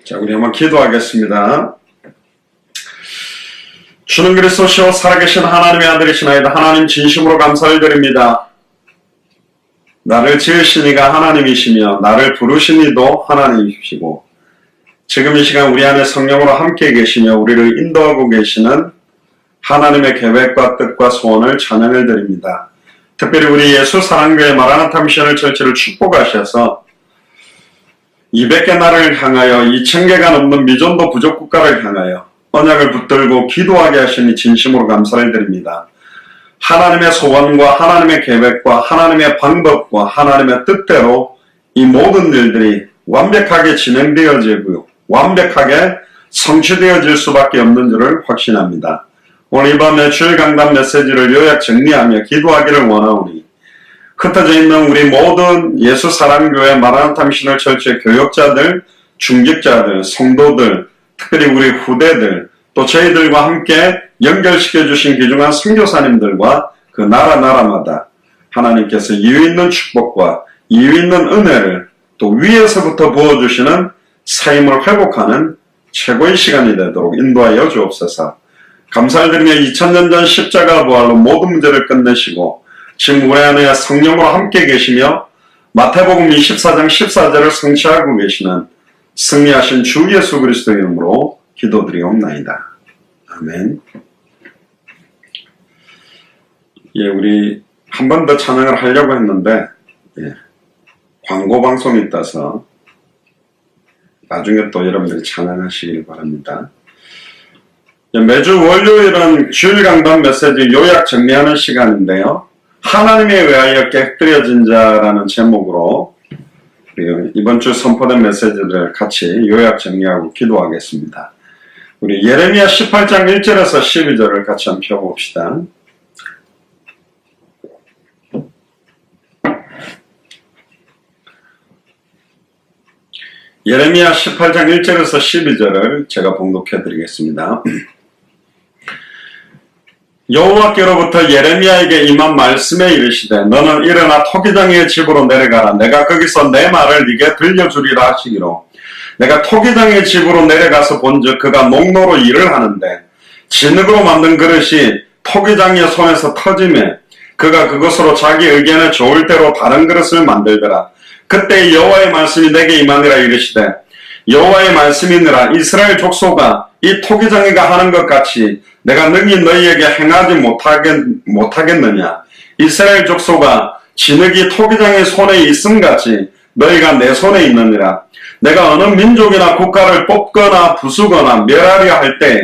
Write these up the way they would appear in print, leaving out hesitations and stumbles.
자, 우리 한번 기도하겠습니다. 주는 그리스도시요 살아계신 하나님의 아들이시나이다. 하나님 진심으로 감사를 드립니다. 나를 지으신 이가 하나님이시며 나를 부르신 이도 하나님이시고 지금 이 시간 우리 안에 성령으로 함께 계시며 우리를 인도하고 계시는 하나님의 계획과 뜻과 소원을 찬양을 드립니다. 특별히 우리 예수 사랑교회 마라나타 미션을 철치를 축복하셔서 200개 나라를 향하여 2000개가 넘는 미전도 부족 국가를 향하여 언약을 붙들고 기도하게 하시니 진심으로 감사를 드립니다. 하나님의 소원과 하나님의 계획과 하나님의 방법과 하나님의 뜻대로 이 모든 일들이 완벽하게 진행되어지고요. 완벽하게 성취되어질 수밖에 없는 줄을 확신합니다. 오늘 이 밤에 주일 강단 메시지를 요약 정리하며 기도하기를 원하오니 흩어져 있는 우리 모든 예수 사랑교회 마라나타 미션을 철치의 교역자들, 중직자들, 성도들, 특별히 우리 후대들, 또 저희들과 함께 연결시켜 주신 귀중한 선교사님들과 그 나라마다 하나님께서 이유 있는 축복과 이유 있는 은혜를 또 위에서부터 부어주시는 삶을 회복하는 최고의 시간이 되도록 인도하여 주옵소서. 감사를 드리며 2000년 전 십자가 부활로 모든 문제를 끝내시고 지금 우리 안에 성령으로 함께 계시며 마태복음 24장 14절을 성취하고 계시는 승리하신 주 예수 그리스도 이름으로 기도드리옵나이다. 아멘. 예, 우리 한 번 더 찬양을 하려고 했는데 광고 방송이 떠서 나중에 또 여러분들이 찬양하시길 바랍니다. 매주 월요일은 주일 강단 메시지 요약 정리하는 시간인데요. 하나님에 의하여 깨뜨려진 자라는 제목으로 이번 주 선포된 메시지를 같이 요약 정리하고 기도하겠습니다. 우리 예레미야 18장 1절에서 12절을 같이 한번 펴봅시다. 예레미야 18장 1절에서 12절을 제가 봉독해 드리겠습니다. 여호와께로부터 예레미야에게 임한 말씀에 이르시되 너는 일어나 토기장의 집으로 내려가라. 내가 거기서 내 말을 네게 들려주리라 하시기로 내가 토기장의 집으로 내려가서 본즉 그가 농로로 일을 하는데 진흙으로 만든 그릇이 토기장의 손에서 터지매 그가 그것으로 자기 의견에 좋을 대로 다른 그릇을 만들더라. 그때 여호와의 말씀이 내게 임하니라 이르시되 여호와의 말씀이니라. 이스라엘 족속아 이 토기장이가 하는 것 같이 내가 능히 너희에게 행하지 못하겠느냐. 이스라엘 족속아 진흙이 토기장의 손에 있음같이 너희가 내 손에 있느니라. 내가 어느 민족이나 국가를 뽑거나 부수거나 멸하려 할 때에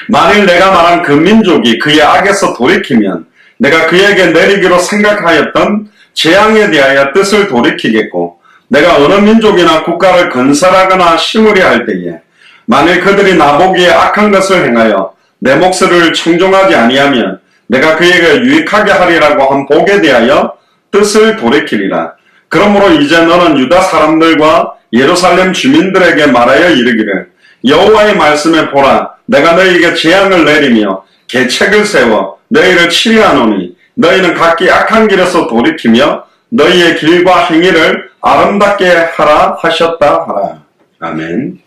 만일 내가 말한 그 민족이 그의 악에서 돌이키면 내가 그에게 내리기로 생각하였던 재앙에 대하여 뜻을 돌이키겠고 내가 어느 민족이나 국가를 건설하거나 심으려 할 때에 만일 그들이 나보기에 악한 것을 행하여 내 목소리를 청종하지 아니하면 내가 그에게 유익하게 하리라고 한 복에 대하여 뜻을 돌이키리라. 그러므로 이제 너는 유다 사람들과 예루살렘 주민들에게 말하여 이르기를 여호와의 말씀에 보라. 내가 너희에게 재앙을 내리며 계책을 세워 너희를 치리하노니 너희는 각기 악한 길에서 돌이키며 너희의 길과 행위를 아름답게 하라 하셨다 하라. 아멘.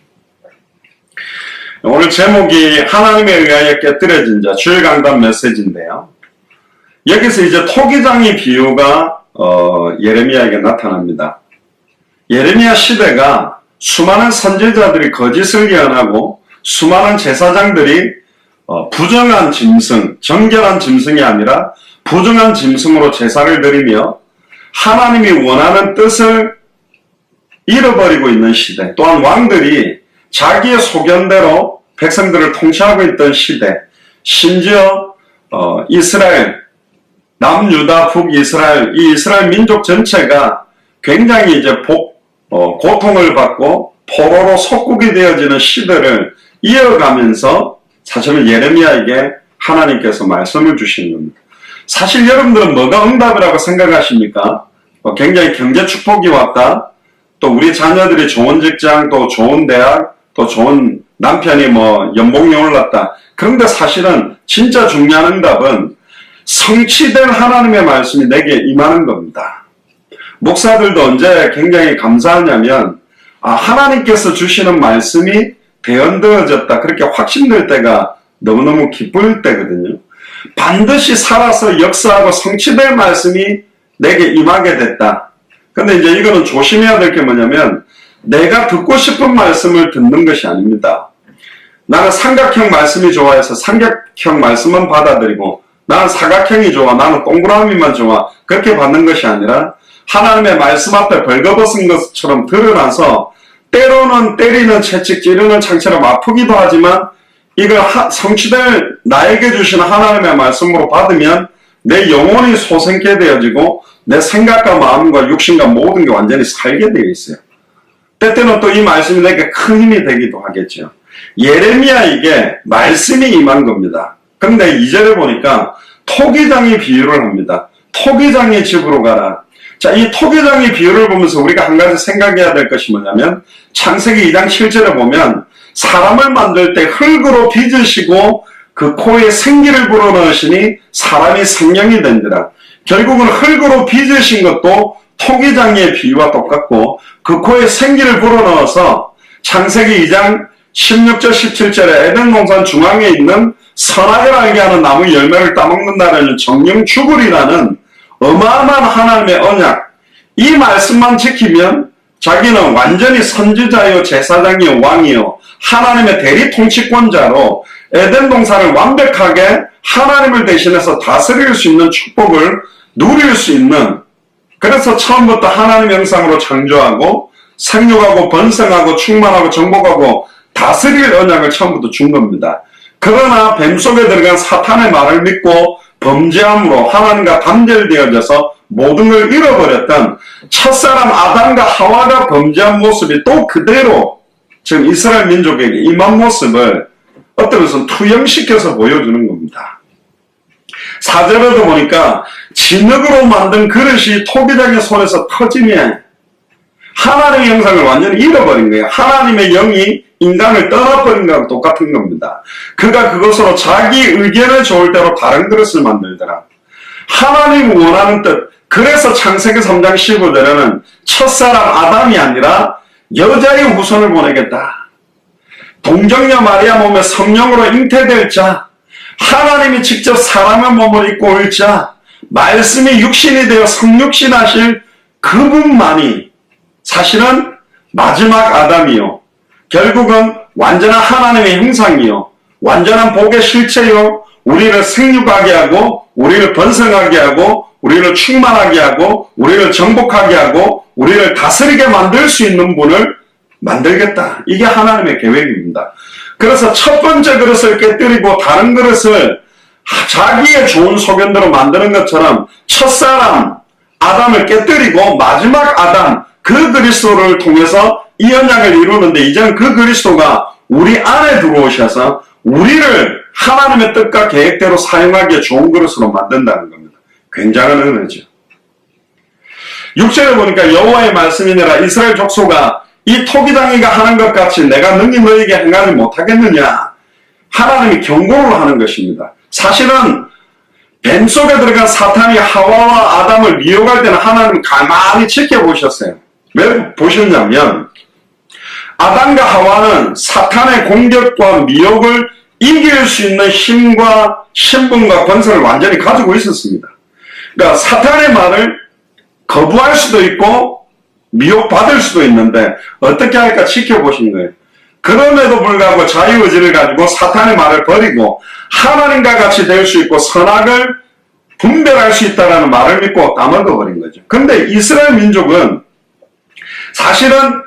오늘 제목이 하나님에 의하여 깨뜨려진 자 주일 강단 메시지인데요. 여기서 이제 토기장의 비유가 예레미야에게 나타납니다. 예레미야 시대가 수많은 선지자들이 거짓을 예언하고 수많은 제사장들이 부정한 짐승, 정결한 짐승이 아니라 부정한 짐승으로 제사를 드리며 하나님이 원하는 뜻을 잃어버리고 있는 시대, 또한 왕들이 자기의 소견대로 백성들을 통치하고 있던 시대, 심지어 이스라엘, 남유다, 북이스라엘, 이 이스라엘 민족 전체가 굉장히 이제 고통을 받고 포로로 속국이 되어지는 시대를 이어가면서 사실은 예레미야에게 하나님께서 말씀을 주시는 겁니다. 사실 여러분들은 뭐가 응답이라고 생각하십니까? 굉장히 경제 축복이 왔다. 또 우리 자녀들이 좋은 직장, 또 좋은 대학, 또 좋은 남편이 연봉이 올랐다. 그런데 사실은 진짜 중요한 응답은 성취된 하나님의 말씀이 내게 임하는 겁니다. 목사들도 언제 굉장히 감사하냐면 하나님께서 주시는 말씀이 대언되어졌다. 그렇게 확신될 때가 너무너무 기쁠 때거든요. 반드시 살아서 역사하고 성취될 말씀이 내게 임하게 됐다. 근데 이제 이거는 조심해야 될 게 뭐냐면 내가 듣고 싶은 말씀을 듣는 것이 아닙니다. 나는 삼각형 말씀이 좋아해서 삼각형 말씀만 받아들이고 나는 사각형이 좋아, 나는 동그라미만 좋아 그렇게 받는 것이 아니라 하나님의 말씀 앞에 벌거벗은 것처럼 드러나서 때로는 때리는 채찍 찌르는 창처럼 아프기도 하지만 이걸 성취될 나에게 주시는 하나님의 말씀으로 받으면 내 영혼이 소생케 되어지고 내 생각과 마음과 육신과 모든 게 완전히 살게 되어 있어요. 때때는 또 이 말씀이 내게 큰 힘이 되기도 하겠죠. 예레미야에게 말씀이 임한 겁니다. 그런데 2절에 보니까 토기장이 비유를 합니다. 토기장의 집으로 가라. 자, 이 토기장의 비유를 보면서 우리가 한 가지 생각해야 될 것이 뭐냐면 창세기 2장 7절에 보면 사람을 만들 때 흙으로 빚으시고 그 코에 생기를 불어넣으시니 사람이 생명이 된지라. 결국은 흙으로 빚으신 것도 토기장의 비유와 똑같고 그 코에 생기를 불어넣어서 창세기 2장 16절 17절에 에덴 동산 중앙에 있는 선악을 알게 하는 나무 열매를 따먹는다는 정령 죽으리라는 어마어마한 하나님의 언약, 이 말씀만 지키면 자기는 완전히 선지자요 제사장이요 왕이요 하나님의 대리 통치권자로 에덴 동산을 완벽하게 하나님을 대신해서 다스릴 수 있는 축복을 누릴 수 있는, 그래서 처음부터 하나님의 형상으로 창조하고 생육하고 번성하고 충만하고 정복하고 다스릴 언약을 처음부터 준 겁니다. 그러나 뱀 속에 들어간 사탄의 말을 믿고 범죄함으로 하나님과 단절되어져서 모든 걸 잃어버렸던 첫사람 아담과 하와가 범죄한 모습이 또 그대로 지금 이스라엘 민족에게 임한 모습을 어떤 것은 투영시켜서 보여주는 겁니다. 4절에도 보니까 진흙으로 만든 그릇이 토기장의 손에서 터지면 하나님의 형상을 완전히 잃어버린 거예요. 하나님의 영이 인간을 떠나버린 거하고 똑같은 겁니다. 그가 그것으로 자기 의견에 좋을 대로 다른 그릇을 만들더라. 하나님 원하는 뜻. 그래서 창세기 3장 15절에는 첫사람 아담이 아니라 여자의 후손을 보내겠다. 동정녀 마리아 몸에 성령으로 잉태될 자, 하나님이 직접 사람의 몸을 입고 올 자, 말씀이 육신이 되어 성육신하실 그분만이 사실은 마지막 아담이요, 결국은 완전한 하나님의 형상이요, 완전한 복의 실체요, 우리를 생육하게 하고 우리를 번성하게 하고 우리를 충만하게 하고 우리를 정복하게 하고 우리를 다스리게 만들 수 있는 분을 만들겠다. 이게 하나님의 계획입니다. 그래서 첫 번째 그릇을 깨뜨리고 다른 그릇을 자기의 좋은 소견대로 만드는 것처럼 첫사람 아담을 깨뜨리고 마지막 아담 그 그리스도를 통해서 이 언약을 이루는데, 이제는 그 그리스도가 우리 안에 들어오셔서 우리를 하나님의 뜻과 계획대로 사용하기에 좋은 그릇으로 만든다는 겁니다. 굉장한 은혜죠. 6절에 보니까 여호와의 말씀이니라 이스라엘 족속아 이 토기장이가 하는 것 같이 내가 능히 너에게 행하지 못하겠느냐. 하나님이 경고를 하는 것입니다. 사실은 뱀 속에 들어간 사탄이 하와와 아담을 미혹할 때는 하나님 가만히 지켜보셨어요. 왜 보셨냐면 아담과 하와는 사탄의 공격과 미혹을 이길 수 있는 힘과 신분과 권세를 완전히 가지고 있었습니다. 그러니까 사탄의 말을 거부할 수도 있고 미혹받을 수도 있는데 어떻게 할까 지켜보신 거예요. 그럼에도 불구하고 자유의지를 가지고 사탄의 말을 버리고 하나님과 같이 될 수 있고 선악을 분별할 수 있다는 말을 믿고 까먹어버린 거죠. 그런데 이스라엘 민족은 사실은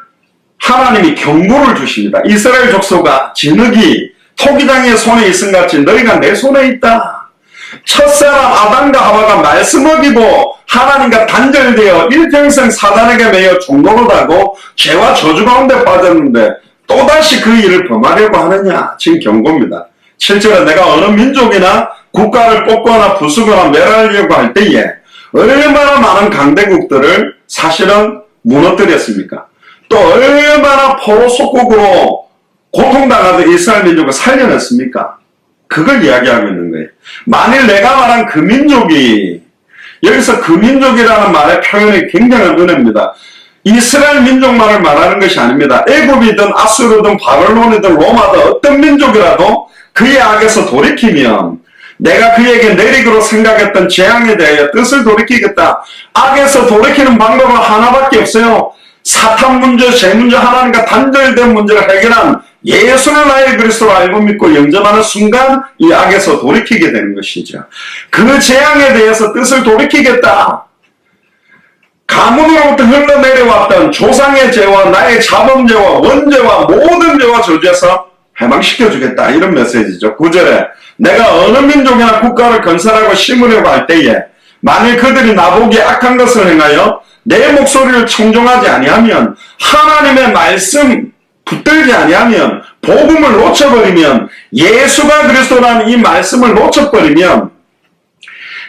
하나님이 경고를 주십니다. 이스라엘 족속아 진흙이 토기장의 손에 있음같이 너희가 내 손에 있다. 첫사람 아담과 하와가 말씀 어기고 하나님과 단절되어 일평생 사단에게 매여 종노릇하고 죄와 저주 가운데 빠졌는데 또다시 그 일을 범하려고 하느냐. 지금 경고입니다. 실제로 내가 어느 민족이나 국가를 뽑거나 부수거나 멸하려고 할 때에 얼마나 많은 강대국들을 사실은 무너뜨렸습니까? 또 얼마나 포로 속국으로 고통당하던 이스라엘 민족을 살려냈습니까? 그걸 이야기하고 있는 거예요. 만일 내가 말한 그 민족이, 여기서 그 민족이라는 말의 표현이 굉장한 은혜입니다. 이스라엘 민족만을 말하는 것이 아닙니다. 애굽이든 아수르든 바벨론이든 로마든 어떤 민족이라도 그의 악에서 돌이키면 내가 그에게 내리기로 생각했던 재앙에 대하여 뜻을 돌이키겠다. 악에서 돌이키는 방법은 하나밖에 없어요. 사탄 문제, 죄 문제, 하나님과 단절된 문제를 해결한 예수를 나의 그리스도로 알고 믿고 영접하는 순간 이 악에서 돌이키게 되는 것이죠. 그 재앙에 대해서 뜻을 돌이키겠다. 가문으로부터 흘러내려왔던 조상의 죄와 나의 자범죄와 원죄와 모든 죄와 저주에서 해방시켜주겠다. 이런 메시지죠. 9절에 내가 어느 민족이나 국가를 건설하고 심으려고 할 때에 만일 그들이 나보기에 악한 것을 행하여 내 목소리를 청종하지 아니하면 하나님의 말씀 붙들지 아니하면 복음을 놓쳐버리면 예수가 그리스도라는 이 말씀을 놓쳐버리면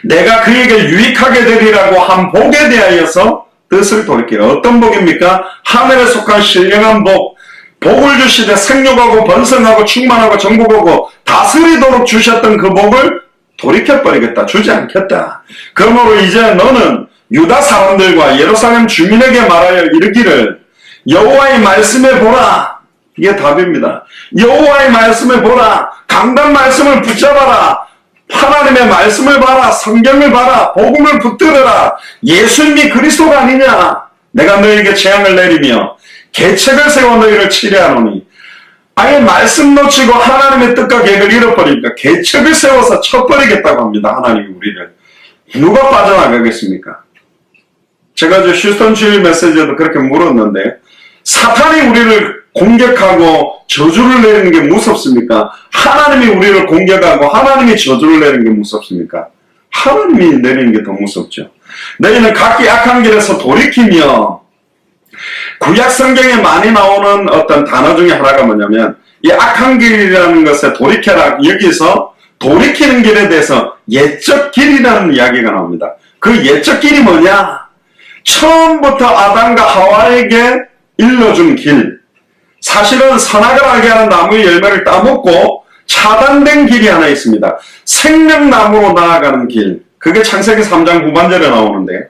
내가 그에게 유익하게 되리라고 한 복에 대하여서 뜻을 돌이켜요. 어떤 복입니까? 하늘에 속한 신령한 복, 복을 주시되 생육하고 번성하고 충만하고 정복하고 다스리도록 주셨던 그 복을 돌이켜버리겠다. 주지 않겠다. 그러므로 이제 너는 유다 사람들과 예루살렘 주민에게 말하여 이르기를 여호와의 말씀에 보라. 이게 답입니다. 여호와의 말씀에 보라. 강단 말씀을 붙잡아라. 하나님의 말씀을 봐라. 성경을 봐라. 복음을 붙들어라. 예수님이 그리스도가 아니냐. 내가 너에게 재앙을 내리며 계책을 세워 너희를 치려하노니 아예 말씀 놓치고 하나님의 뜻과 계획을 잃어버리니까 계책을 세워서 쳐버리겠다고 합니다. 하나님이 우리를. 누가 빠져나가겠습니까? 제가 저 휴스턴 주일 메시지에도 그렇게 물었는데 사탄이 우리를 공격하고 저주를 내리는 게 무섭습니까? 하나님이 우리를 공격하고 하나님이 저주를 내리는 게 무섭습니까? 하나님이 내리는 게 더 무섭죠. 너희는 각기 악한 길에서 돌이키며 구약 성경에 많이 나오는 어떤 단어 중에 하나가 뭐냐면 이 악한 길이라는 것에 돌이켜라. 여기서 돌이키는 길에 대해서 옛적 길이라는 이야기가 나옵니다. 그 옛적 길이 뭐냐? 처음부터 아담과 하와에게 일러준 길. 사실은 선악을 알게 하는 나무의 열매를 따먹고 차단된 길이 하나 있습니다. 생명나무로 나아가는 길. 그게 창세기 3장 후반절에 나오는데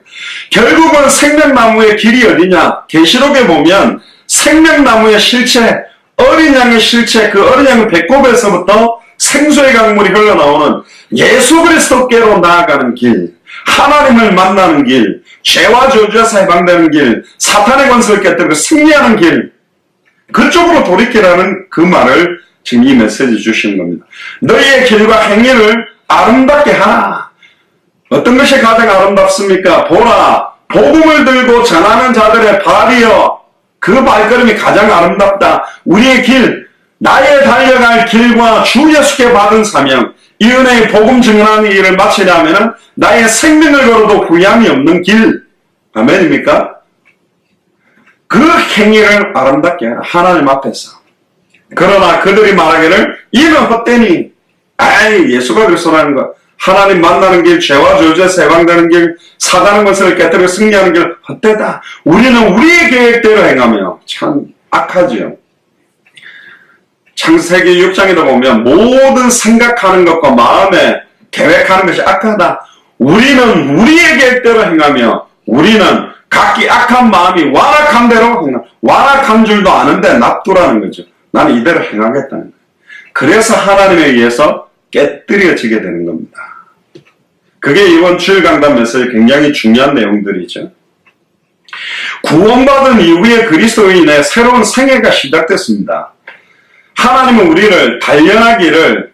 결국은 생명나무의 길이 어디냐? 계시록에 보면 생명나무의 실체, 어린 양의 실체, 그 어린 양의 배꼽에서부터 생수의 강물이 흘러나오는 예수 그리스도께로 나아가는 길, 하나님을 만나는 길, 죄와 저주에서 해방되는 길, 사탄의 권세를 깨뜨리고 승리하는 길, 그쪽으로 돌이키라는 그 말을 지금 이 메시지 주시는 겁니다. 너희의 길과 행위를 아름답게 하라. 어떤 것이 가장 아름답습니까? 보라, 복음을 들고 전하는 자들의 발이여, 그 발걸음이 가장 아름답다. 우리의 길, 나의 달려갈 길과 주 예수께 받은 사명, 이 은혜의 복음 증언하는 일을 마치려면 나의 생명을 걸어도 후회함이 없는 길. 아멘입니까? 그 행위를 아름답게 하라. 하나님 앞에서. 그러나 그들이 말하기를 이는 헛되니, 아이 예수가 그리스도라는 것, 하나님 만나는 길, 죄와 저주에서 해방되는 길, 사단의 권세를 깨뜨려 승리하는 길 헛되다. 우리는 우리의 계획대로 행하며 참 악하지요. 창세기 6장에도 보면 모든 생각하는 것과 마음에 계획하는 것이 악하다. 우리는 우리의 계획대로 행하며 우리는 각기 악한 마음이 완악한 대로 행하. 완악한 줄도 아는데 납두라는 거죠. 나는 이대로 행하겠다는 거예요. 그래서 하나님에 의해서 깨뜨려지게 되는 겁니다. 그게 이번 주일 강단 메시지의 굉장히 중요한 내용들이죠. 구원받은 이후에 그리스도인의 새로운 생애가 시작됐습니다. 하나님은 우리를 단련하기를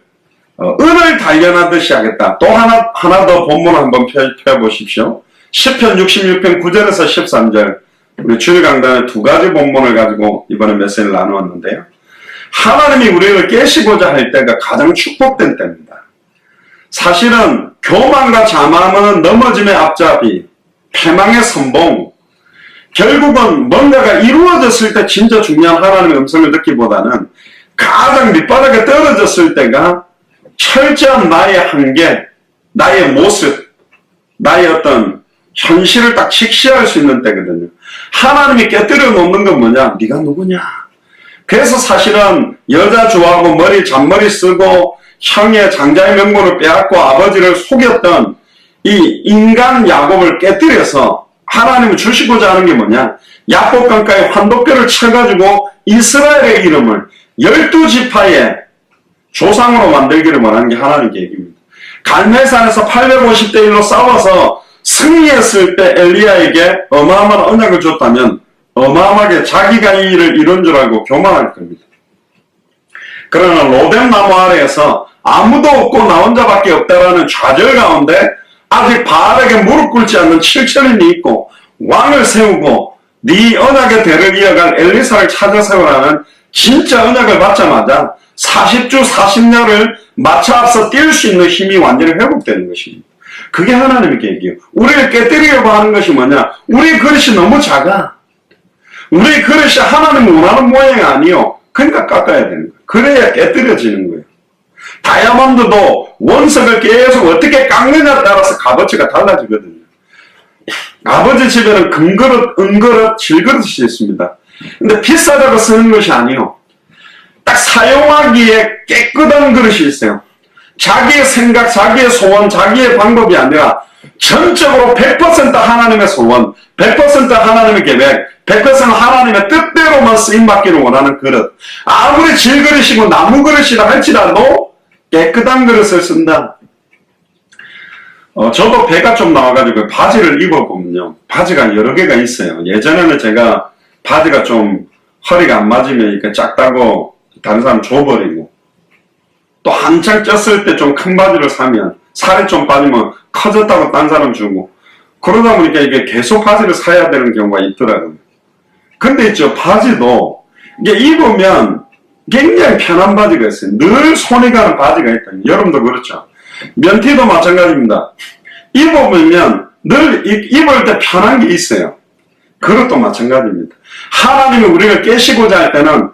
은을 단련하듯이 하겠다. 또 하나 더 본문 한번 펴보십시오. 시편 66편 9절에서 13절 우리 주일 강단의 두 가지 본문을 가지고 이번에 메시지를 나누었는데요. 하나님이 우리를 깨시고자 할 때가 가장 축복된 때입니다. 사실은 교만과 자만은 넘어짐의 앞잡이, 패망의 선봉, 결국은 뭔가가 이루어졌을 때 진짜 중요한 하나님의 음성을 듣기보다는 가장 밑바닥에 떨어졌을 때가 철저한 나의 한계, 나의 모습, 나의 어떤 현실을 딱 직시할 수 있는 때거든요. 하나님이 깨뜨려 놓는 건 뭐냐? 네가 누구냐? 그래서 사실은 여자 좋아하고 잔머리 쓰고 형의 장자의 명분을 빼앗고 아버지를 속였던 이 인간 야곱을 깨뜨려서 하나님은 주시고자 하는 게 뭐냐? 야곱 강가에 환도뼈를 쳐가지고 이스라엘의 이름을 12지파의 조상으로 만들기를 원하는 게 하나님 계획입니다. 갈멜산에서 850대 1로 싸워서 승리했을 때 엘리야에게 어마어마한 언약을 줬다면 어마어마하게 자기가 이 일을 이룬 줄 알고 교만할 겁니다. 그러나 로뎀 나무 아래에서 아무도 없고 나 혼자밖에 없다라는 좌절 가운데 아직 바알에게 무릎 꿇지 않는 7천인이 있고 왕을 세우고 네 언약의 대를 이어갈 엘리사를 찾아 세우라는 진짜 언약을 받자마자 40주 40년을 마차 앞서 뛸 수 있는 힘이 완전히 회복되는 것입니다. 그게 하나님의 계획이에요. 우리를 깨뜨리려고 하는 것이 뭐냐? 우리 그릇이 너무 작아. 우리 그릇이 하나님 원하는 모양이 아니요. 그러니까 깎아야 되는 거예요. 그래야 깨뜨려지는 거예요. 다이아몬드도 원석을 계속 어떻게 깎느냐에 따라서 값어치가 달라지거든요. 아버지 집에는 금그릇, 은그릇, 질그릇이 있습니다. 근데 비싸다고 쓰는 것이 아니요. 딱 사용하기에 깨끗한 그릇이 있어요. 자기의 생각, 자기의 소원, 자기의 방법이 아니라 전적으로 100% 하나님의 소원, 100% 하나님의 계획, 100% 하나님의 뜻대로만 쓰임받기를 원하는 그릇. 아무리 질그릇이고 나무 그릇이라 할지라도 깨끗한 그릇을 쓴다. 저도 배가 좀 나와가지고 바지를 입어보면요. 바지가 여러 개가 있어요. 예전에는 제가 바지가 좀 허리가 안 맞으면 이렇게 작다고 다른 사람 줘버리고 또 한창 쪘을 때 좀 큰 바지를 사면 살이 좀 빠지면 커졌다고 딴 사람 주고 그러다 보니까 이게 계속 바지를 사야 되는 경우가 있더라고요. 근데 있죠. 바지도 이게 입으면 굉장히 편한 바지가 있어요. 늘 손이 가는 바지가 있다. 여러분도 그렇죠. 면티도 마찬가지입니다. 입어보면 늘 입을 때 편한 게 있어요. 그것도 마찬가지입니다. 하나님이 우리를 깨시고자 할 때는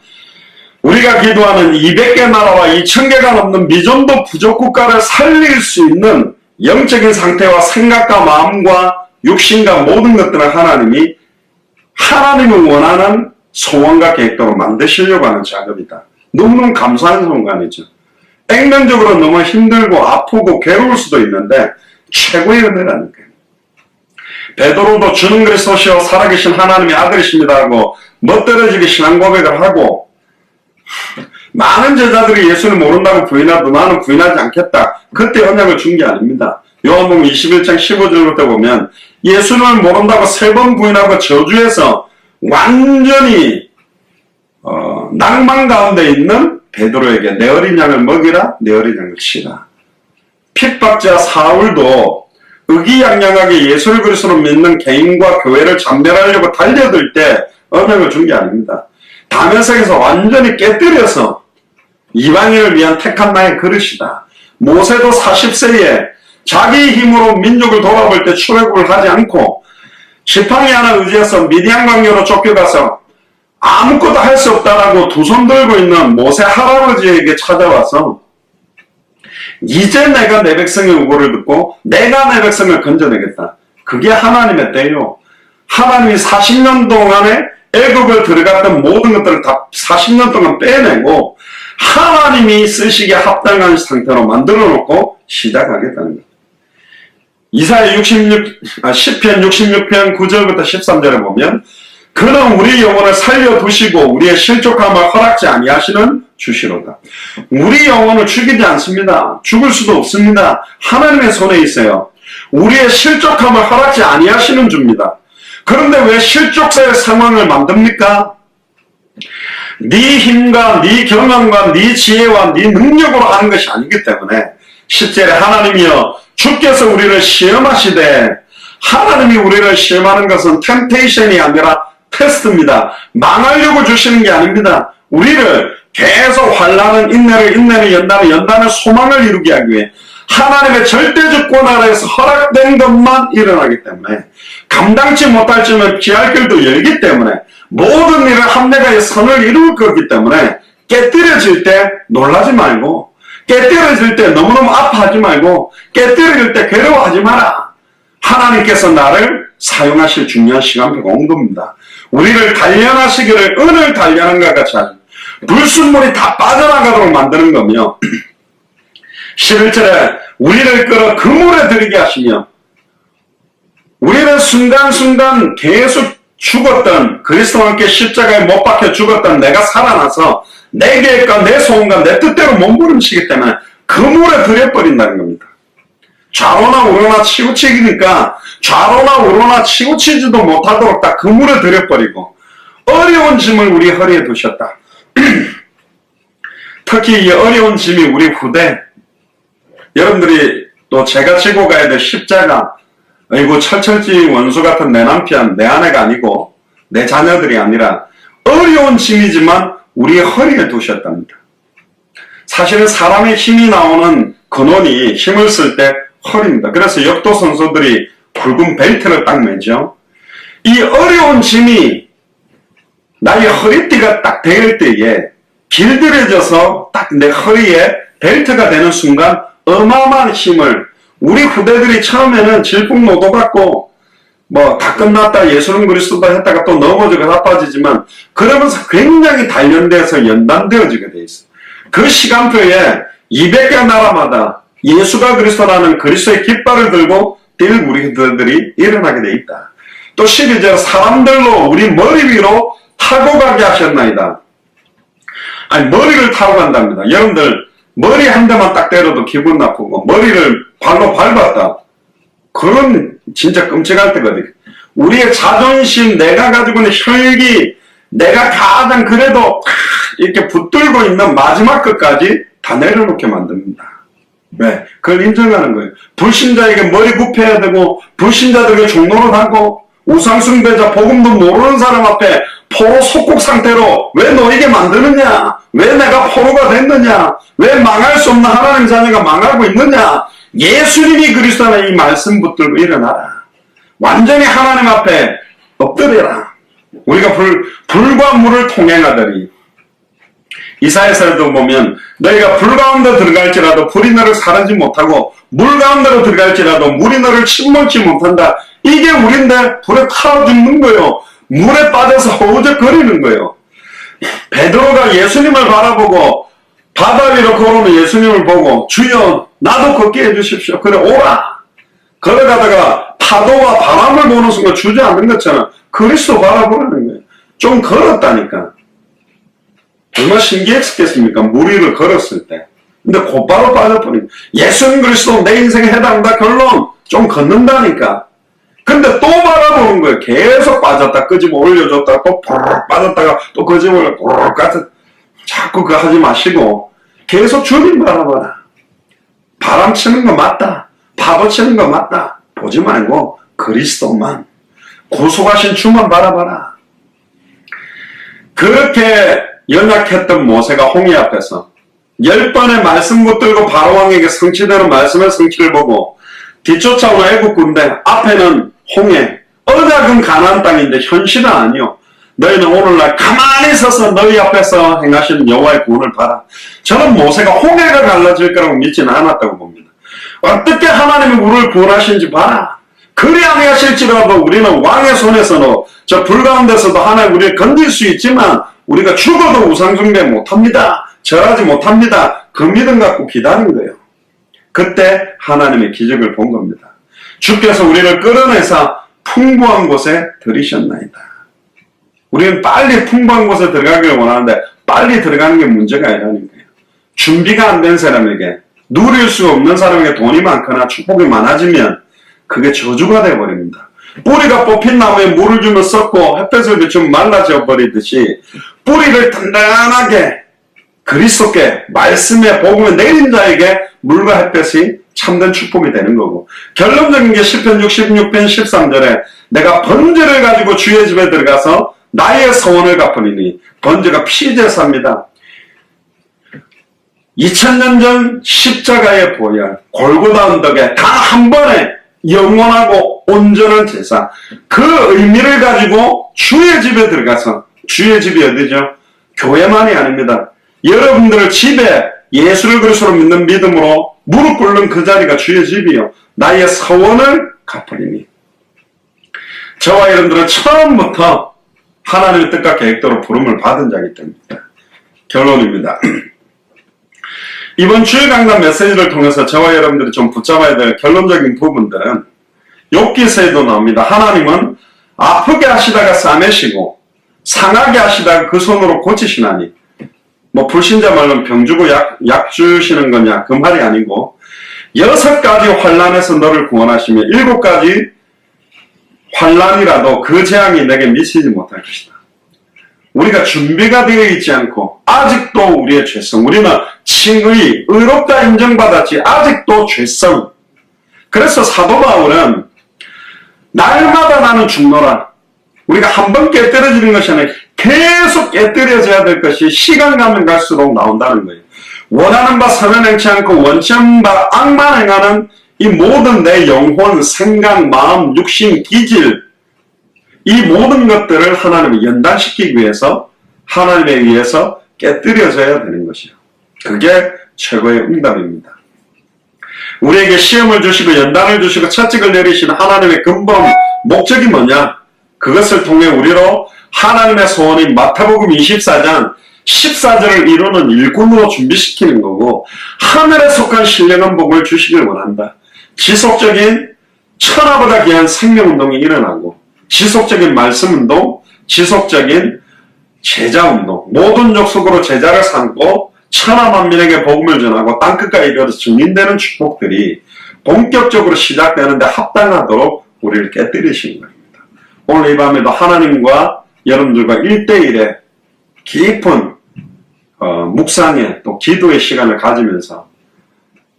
우리가 기도하는 200개 나라와 2000개가 넘는 미전도 부족 국가를 살릴 수 있는 영적인 상태와 생각과 마음과 육신과 모든 것들을 하나님이 원하는 소원과 계획대로 만드시려고 하는 작업이다. 너무너무 감사한 순간이죠. 액면적으로 너무 힘들고 아프고 괴로울 수도 있는데 최고의 은혜라는 거예요. 베드로도 주는 그리스도시요 살아계신 하나님의 아들이십니다 하고 멋들어지게 신앙 고백을 하고 많은 제자들이 예수를 모른다고 부인하도 나는 부인하지 않겠다. 그때 언약을 준 게 아닙니다. 요한복음 21장 15절부터 보면 예수를 모른다고 3번 부인하고 저주해서 완전히 낭만 가운데 있는 베드로에게 내 어린 양을 먹이라, 내 어린 양을 치라. 핍박자 사울도 의기양양하게 예수를 그리스도로 믿는 개인과 교회를 잠멸하려고 달려들 때 언약을 준 게 아닙니다. 다메섹에서 완전히 깨뜨려서 이방인을 위한 택한 나의 그릇이다. 모세도 40세에 자기 힘으로 민족을 돌아볼 때 출애굽을 하지 않고 지팡이 하나 의지해서 미디안 광야로 쫓겨가서 아무것도 할 수 없다라고 두 손 들고 있는 모세 할아버지에게 찾아와서 이제 내가 내 백성의 우고를 듣고 내가 내 백성을 건져내겠다. 그게 하나님의 때요. 하나님이 40년 동안에 애굽을 들어갔던 모든 것들을 다 40년 동안 빼내고 하나님이 쓰시기에 합당한 상태로 만들어 놓고 시작하겠다는 것. 이사야 10편 66편 9절부터 13절에 보면 그는 우리 영혼을 살려두시고 우리의 실족함을 허락지 아니하시는 주시로다. 우리 영혼을 죽이지 않습니다. 죽을 수도 없습니다. 하나님의 손에 있어요. 우리의 실족함을 허락지 아니하시는 주입니다. 그런데 왜 실족자의 상황을 만듭니까? 네 힘과 네 경험과 네 지혜와 네 능력으로 하는 것이 아니기 때문에 10절에 하나님이여 주께서 우리를 시험하시되 하나님이 우리를 시험하는 것은 템테이션이 아니라 테스트입니다. 망하려고 주시는 게 아닙니다. 우리를 계속 환난은 인내를 연단은 소망을 이루게 하기 위해 하나님의 절대적 권한 아래에서 허락된 것만 일어나기 때문에 감당치 못할 쯤은 피할 길도 열기 때문에 모든 일을 합내가의 선을 이룰 거기 때문에 깨뜨려질 때 놀라지 말고 깨뜨려질 때 너무너무 아파하지 말고 깨뜨려질 때 괴로워하지 마라. 하나님께서 나를 사용하실 중요한 시간표가 온 겁니다. 우리를 단련하시기를 은을 단련한 것 같이 하죠. 불순물이 다 빠져나가도록 만드는 거며 11절에 우리를 끌어 그물에 들이게 하시며 우리는 순간순간 계속 죽었던, 그리스도와 함께 십자가에 못 박혀 죽었던 내가 살아나서 내 계획과 내 소원과 내 뜻대로 몸부림치기 때문에 그 물에 들여버린다는 겁니다. 좌로나 우로나 치우치기니까 좌로나 우로나 치우치지도 못하도록 딱 그 물에 들여버리고 어려운 짐을 우리 허리에 두셨다. 특히 이 어려운 짐이 우리 후대, 여러분들이 또 제가 지고 가야 될 십자가, 아이고 철철지 원수 같은 내 남편, 내 아내가 아니고 내 자녀들이 아니라 어려운 짐이지만 우리 허리에 두셨답니다. 사실은 사람의 힘이 나오는 근원이 힘을 쓸 때 허리입니다. 그래서 역도 선수들이 굵은 벨트를 딱 매죠. 이 어려운 짐이 나의 허리띠가 딱 될 때에 길들여져서 딱 내 허리에 벨트가 되는 순간 어마어마한 힘을, 우리 후대들이 처음에는 질풍노도 같고 뭐 다 끝났다 예수는 그리스도다 했다가 또 넘어지고 나빠지지만 그러면서 굉장히 단련돼서 연단되어지게 돼 있어. 그 시간표에 200개 나라마다 예수가 그리스도라는 그리스도의 깃발을 들고 뛸 우리 후대들이 일어나게 돼 있다. 또 12절 사람들로 우리 머리 위로 타고 가게 하셨나이다. 아니 머리를 타고 간답니다. 여러분들 머리 한 대만 딱 때려도 기분 나쁘고 머리를 발로 밟았다. 그건 진짜 끔찍할 때거든. 우리의 자존심, 내가 가지고 있는 혈기, 내가 가장 그래도 이렇게 붙들고 있는 마지막 끝까지 다 내려놓게 만듭니다. 왜? 그걸 인정하는 거예요. 불신자에게 머리 굽혀야 되고 불신자들에게 종로를 하고 우상숭배자 복음도 모르는 사람 앞에 포로 속국 상태로 왜 너에게 만드느냐? 왜 내가 포로가 됐느냐? 왜 망할 수 없는 하나님 자녀가 망하고 있느냐? 예수님이 그리스도라는 이 말씀 붙들고 일어나라. 완전히 하나님 앞에 엎드려라. 우리가 불과 물을 통행하더니 이사야서에도 보면 너희가 불 가운데 들어갈지라도 불이 너를 사르지 못하고 물 가운데로 들어갈지라도 물이 너를 침몰치 못한다. 이게 우리인데 불에 타워 죽는 거예요. 물에 빠져서 허우적거리는 거예요. 베드로가 예수님을 바라보고 바다 위로 걸어오는 예수님을 보고 주여 나도 걷게 해주십시오. 그래 오라. 걸어가다가 파도와 바람을 보는 순간 주저앉는 것처럼 그리스도 바라보라는 거예요. 좀 걸었다니까. 얼마나 신기했겠습니까? 물 위를 걸었을 때. 근데 곧바로 빠져버린 예수님 그리스도 내 인생에 해당한다. 결론 좀 걷는다니까. 근데 또 바라보는 거예요. 계속 빠졌다 끄집어 올려줬다가 또 포르륵 빠졌다가 또 끄집어 올려 포르륵 가서 자꾸 그거 하지 마시고 계속 주님 바라봐라. 바람 치는 거 맞다. 파도 치는 거 맞다. 보지 말고 그리스도만, 구속하신 주만 바라봐라. 그렇게 연약했던 모세가 홍해 앞에서 10번의 말씀 붙들고 바로왕에게 성취되는 말씀의 성취를 보고 뒤쫓아오는 애국 군대, 앞에는 홍해, 어작은 가나안 땅인데 현실은 아니요. 너희는 오늘날 가만히 서서 너희 앞에서 행하시는 여호와의 구원을 봐라. 저는 모세가 홍해가 갈라질 거라고 믿지는 않았다고 봅니다. 어떻게 하나님이 우리를 구원하신지 봐라. 그리 아니하실지라도 우리는 왕의 손에서도 저 불 가운데서도 하나님 우리를 건질 수 있지만 우리가 죽어도 우상숭배 못합니다. 절하지 못합니다. 그 믿음 갖고 기다린 거예요. 그때 하나님의 기적을 본 겁니다. 주께서 우리를 끌어내서 풍부한 곳에 들이셨나이다. 우리는 빨리 풍부한 곳에 들어가기를 원하는데 빨리 들어가는 게 문제가 아니라는 거예요. 준비가 안 된 사람에게, 누릴 수 없는 사람에게 돈이 많거나 축복이 많아지면 그게 저주가 되어버립니다. 뿌리가 뽑힌 나무에 물을 주면 썩고 햇볕을 비추면 말라져 버리듯이 뿌리를 단단하게 그리스도께 말씀의 복음을 내린 자에게 물과 햇볕이 참된 축복이 되는 거고, 결론적인 게 시편 66편 13절에 내가 번제를 가지고 주의 집에 들어가서 나의 소원을 갚으리니, 번제가 피제사입니다. 2000년 전 십자가의 보혈, 골고다 언덕에 단 한 번에 영원하고 온전한 제사, 그 의미를 가지고 주의 집에 들어가서, 주의 집이 어디죠? 교회만이 아닙니다. 여러분들 집에 예수를 그리스도로 믿는 믿음으로 무릎 꿇는 그 자리가 주의 집이요. 나의 서원을 갚으리니. 저와 여러분들은 처음부터 하나님의 뜻과 계획대로 부름을 받은 자이기 때문입니다. 결론입니다. 이번 주일 강단 메시지를 통해서 저와 여러분들이 좀 붙잡아야 될 결론적인 부분들은, 욥기서에도 나옵니다. 하나님은 아프게 하시다가 싸매시고 상하게 하시다가 그 손으로 고치시나니, 뭐 불신자 말로는 병 주고 약 주시는 거냐 그 말이 아니고 6가지 환난에서 너를 구원하시며 7가지 환난이라도 그 재앙이 내게 미치지 못할 것이다. 우리가 준비가 되어 있지 않고 아직도 우리의 죄성, 우리는 칭의, 의롭다 인정받았지 아직도 죄성. 그래서 사도 바울은 날마다 나는 죽노라. 우리가 한 번 깨뜨려지는 것이 아니라 계속 깨뜨려져야 될 것이 시간 가면 갈수록 나온다는 거예요. 원하는 바 선을 행치 않고 원치 않는 바 악만 행하는 이 모든 내 영혼, 생각, 마음, 육신, 기질, 이 모든 것들을 하나님을 연단시키기 위해서 하나님에 의해서 깨뜨려져야 되는 것이요. 그게 최고의 응답입니다. 우리에게 시험을 주시고 연단을 주시고 채찍을 내리시는 하나님의 근본 목적이 뭐냐? 그것을 통해 우리로 하나님의 소원인 마태복음 24장 14절을 이루는 일꾼으로 준비시키는 거고, 하늘에 속한 신령한 복을 주시길 원한다. 지속적인 천하보다 귀한 생명운동이 일어나고, 지속적인 말씀운동, 지속적인 제자운동, 모든 족속으로 제자를 삼고 천하만민에게 복음을 전하고 땅끝까지 이르러서 증인되는 축복들이 본격적으로 시작되는데 합당하도록 우리를 깨뜨리시는 겁니다. 오늘 이 밤에도 하나님과 여러분들과 1대1의 깊은 묵상의 또 기도의 시간을 가지면서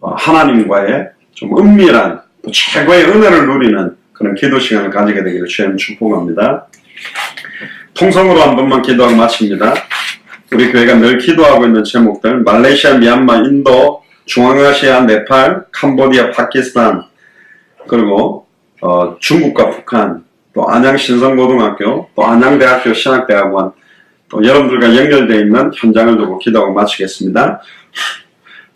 하나님과의 좀 은밀한 또 최고의 은혜를 누리는 그런 기도 시간을 가지게 되기를 주님 축복합니다. 통성으로 한 번만 기도하고 마칩니다. 우리 교회가 늘 기도하고 있는 제목들, 말레이시아, 미얀마, 인도, 중앙아시아, 네팔, 캄보디아, 파키스탄, 그리고 중국과 북한, 또 안양신성고등학교, 또 안양대학교 신학대학원, 또 여러분들과 연결되어 있는 현장을 두고 기도하고 마치겠습니다.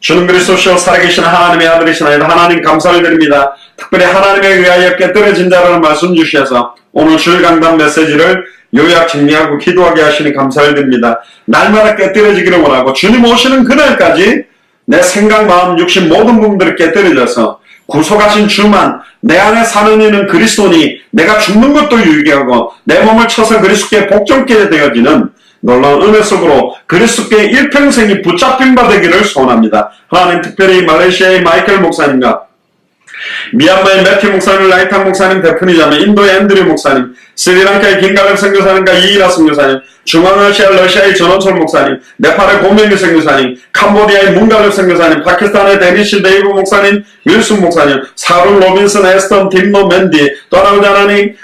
주는 그리스도시요 살아계신 하나님의 아들이시나이다. 하나님 감사를 드립니다. 특별히 하나님에 의하여 깨뜨려진 자라는 말씀 주셔서 오늘 주일 강단 메시지를 요약 정리하고 기도하게 하시니 감사를 드립니다. 날마다 깨뜨려지기를 원하고 주님 오시는 그날까지 내 생각, 마음, 육신 모든 부분들이 깨뜨려져서 구속하신 주만 내 안에 사는 이는 그리스도니 내가 죽는 것도 유익하고 내 몸을 쳐서 그리스도께 복종케 되어지는 놀라운 은혜 속으로 그리스도께 일평생이 붙잡힌 바 되기를 소원합니다. 하나님, 특별히 말레이시아의 마이클 목사님과 미얀마의 매튜 목사님, 라이탄 목사님, 데프니자매, 인도의 앤드류 목사님, 스리랑카의 김갈렙 선교사님과 이이라 선교사님, 중앙아시아 러시아의 전원철 목사님, 네팔의 고명규 선교사님, 캄보디아의 문갈렙 선교사님, 파키스탄의 데니시 데이브 목사님, 윌슨 목사님, 사룬 로빈슨, 에스턴, 딥노, 맨디, 또 아버지 하나님,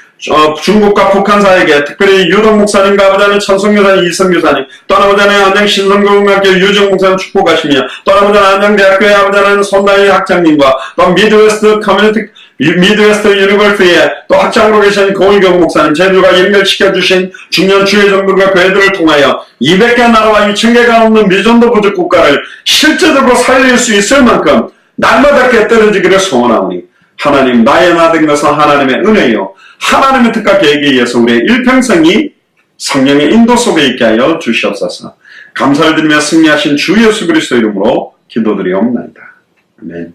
중국과 북한 사에게 특별히 유동 목사님과 아버지 하나님 천성교사님, 이성교사님, 또 아버지 하나님 안양 신성고등학교 유정 목사님 축복하시며, 또 아버지 하나님 안양대학교의 아버지 하나님 손다희 학장님과 또 미드웨스트 커뮤니티 미드웨스트 유니버시티에 또 학장으로 계신 고일경 목사님, 제주가 연결시켜주신 중년 주의정들과 교회들을 통하여 200개 나라와 2,000개가 넘는 미전도 부족 국가를 실제적으로 살릴 수 있을 만큼 날마다 깨뜨려지기를 소원하오니 하나님, 나의 나된 것은 하나님의 은혜요 하나님의 뜻과 계획에 의해서 우리의 일평생이 성령의 인도 속에 있게 하여 주시옵소서. 감사를 드리며 승리하신 주 예수 그리스도 이름으로 기도드리옵나이다. 아멘.